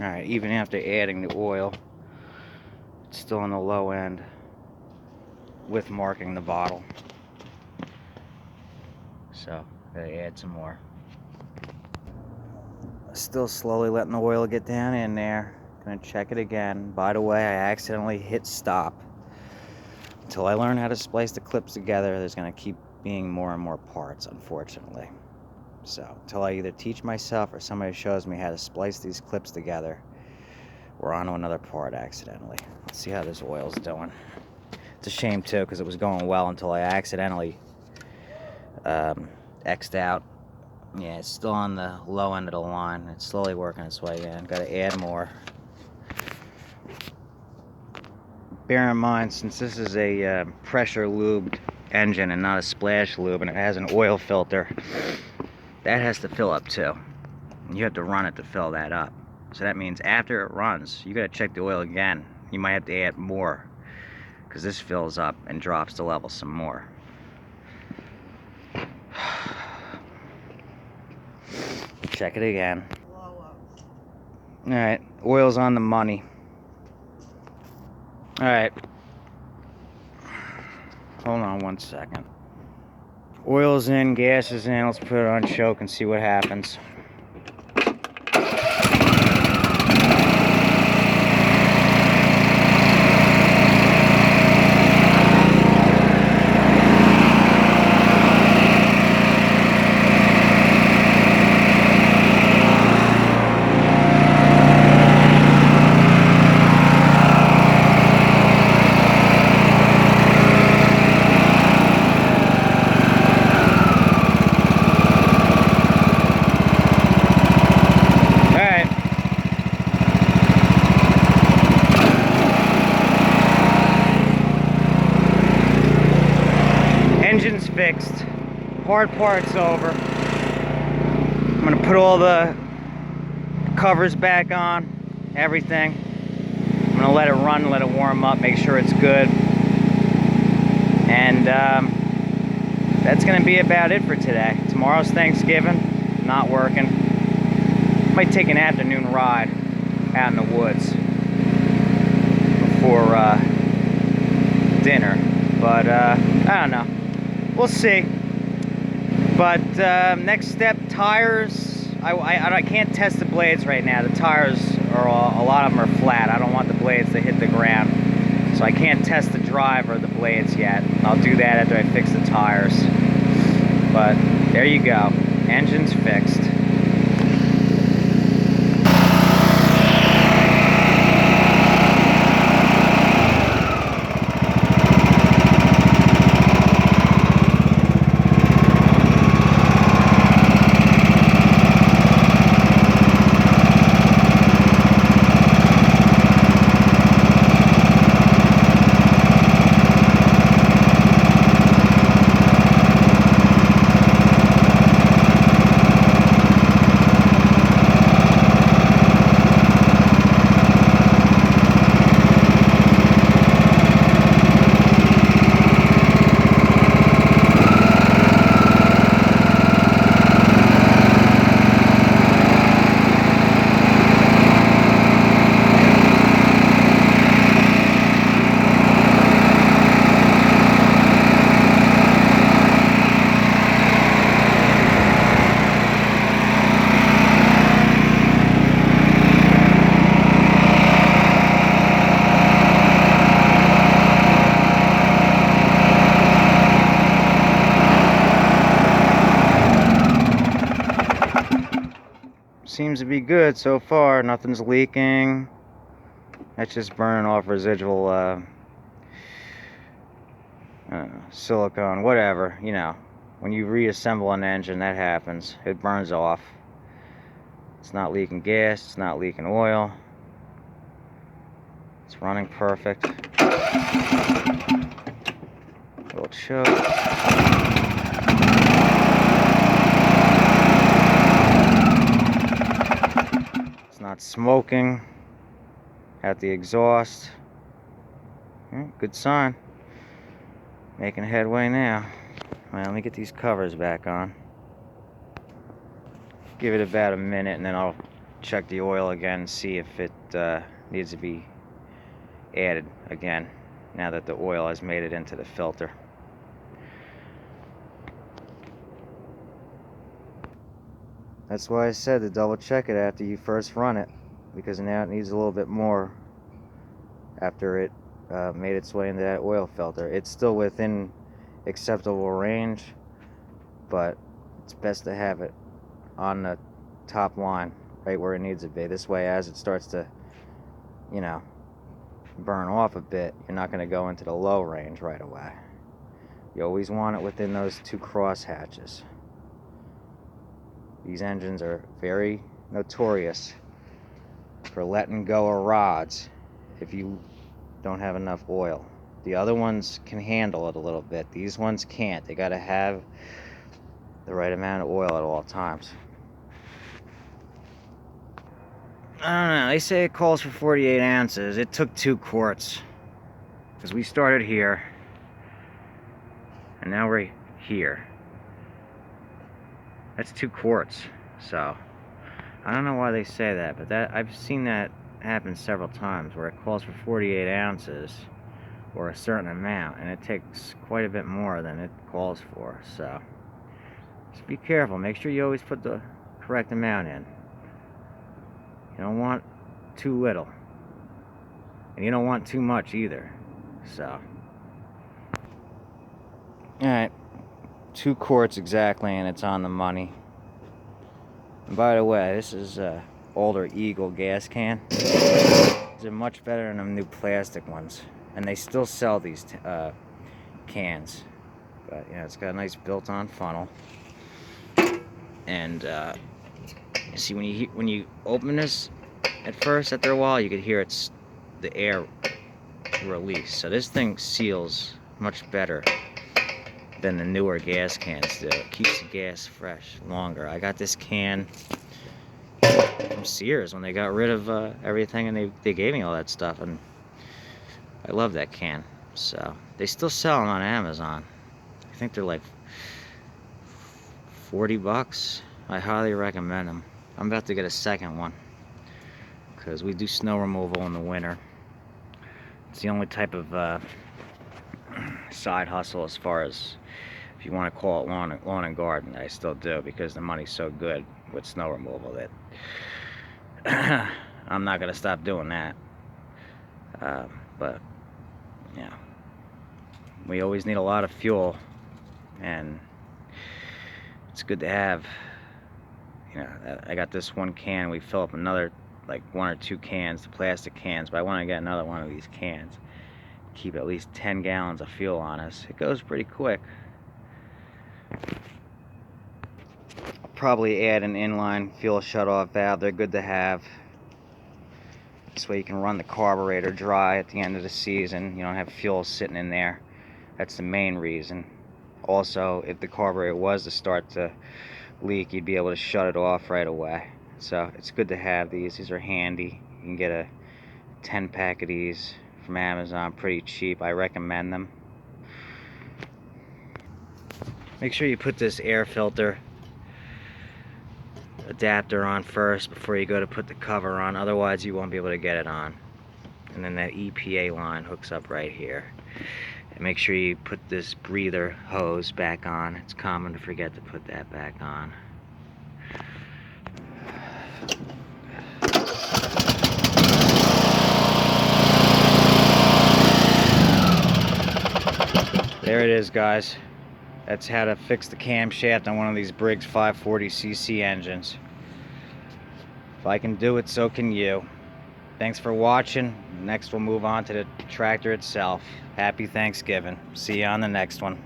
Alright, even after adding the oil, it's still on the low end with marking the bottle. So, gotta add some more. Still slowly letting the oil get down in there. Gonna check it again. By the way, I accidentally hit stop. Until I learn how to splice the clips together, there's gonna keep being more and more parts, unfortunately. So, until I either teach myself or somebody shows me how to splice these clips together, we're on to another part accidentally. Let's see how this oil's doing. It's a shame too, because it was going well until I accidentally X'd out. Yeah, it's still on the low end of the line. It's slowly working its way in. Gotta add more. Bear in mind, since this is a pressure lubed engine and not a splash lube, and it has an oil filter, that has to fill up too. And you have to run it to fill that up. So that means after it runs, you gotta check the oil again. You might have to add more, because this fills up and drops the level some more. Check it again. Alright, oil's on the money. Alright. Hold on one second. Oil's in, gas is in. Let's put it on choke and see what happens. Engine's fixed. Hard part's over. I'm gonna put all the covers back on, everything. I'm gonna let it run, let it warm up, make sure it's good. And that's gonna be about it for today. Tomorrow's Thanksgiving, not working. Might take an afternoon ride out in the woods before dinner, but I don't know. We'll see. But next step, tires. I can't test the blades right now. The tires are a lot of them are flat. I don't want the blades to hit the ground, so I can't test the drive or the blades yet. I'll do that after I fix the tires. But there you go. Engine's fixed. Seems to be good so far. Nothing's leaking. That's just burning off residual silicone, whatever. You know, when you reassemble an engine, that happens. It burns off. It's not leaking gas. It's not leaking oil. It's running perfect. Little choke. Not smoking at the exhaust. Good sign. Making headway now. Well, let me get these covers back on. Give it about a minute and then I'll check the oil again, see if it needs to be added again now that the oil has made it into the filter. That's why I said to double check it after you first run it, because now it needs a little bit more after it made its way into that oil filter. It's still within acceptable range, but it's best to have it on the top line, right where it needs to be. This way, as it starts to, you know, burn off a bit, you're not going to go into the low range right away. You always want it within those two cross hatches. These engines are very notorious for letting go of rods if you don't have enough oil. The other ones can handle it a little bit. These ones can't. They got to have the right amount of oil at all times. I don't know. They say it calls for 48 ounces. It took 2 quarts. Because we started here. And now we're here. That's 2 quarts. So, I don't know why they say that. But I've seen that happen several times. Where it calls for 48 ounces. Or a certain amount. And it takes quite a bit more than it calls for. So, just be careful. Make sure you always put the correct amount in. You don't want too little. And you don't want too much either. So. Alright. 2 quarts exactly, and it's on the money. And by the way, this is a older Eagle gas can. They're much better than them new plastic ones. And they still sell these cans. But yeah, it's got a nice built-on funnel. And you see, when you open this at first, after a while, you could hear the air release. So this thing seals much better than the newer gas cans do. It keeps the gas fresh longer. I got this can from Sears when they got rid of everything, and they gave me all that stuff, and I love that can. So they still sell them on Amazon. I think they're like 40 bucks. I highly recommend them. I'm about to get a second one because we do snow removal in the winter. It's the only type of side hustle, as far as, if you want to call it, lawn and garden, I still do, because the money's so good with snow removal that I'm not gonna stop doing that. But yeah, we always need a lot of fuel, and it's good to have. You know, I got this one can. We fill up another, like 1 or 2 cans, the plastic cans, but I want to get another one of these cans. Keep at least 10 gallons of fuel on us. It goes pretty quick. I'll probably add an inline fuel shutoff valve. They're good to have. This way you can run the carburetor dry at the end of the season. You don't have fuel sitting in there. That's the main reason. Also, if the carburetor was to start to leak, you'd be able to shut it off right away. So it's good to have these. These are handy. You can get a 10-pack of these from Amazon pretty cheap. I recommend them. Make sure you put this air filter adapter on first before you go to put the cover on, otherwise you won't be able to get it on. And then that EPA line hooks up right here. And make sure you put this breather hose back on. It's common to forget to put that back on. There it is, guys. That's how to fix the camshaft on one of these Briggs 540cc engines. If I can do it, so can you. Thanks for watching. Next we'll move on to the tractor itself. Happy Thanksgiving. See you on the next one.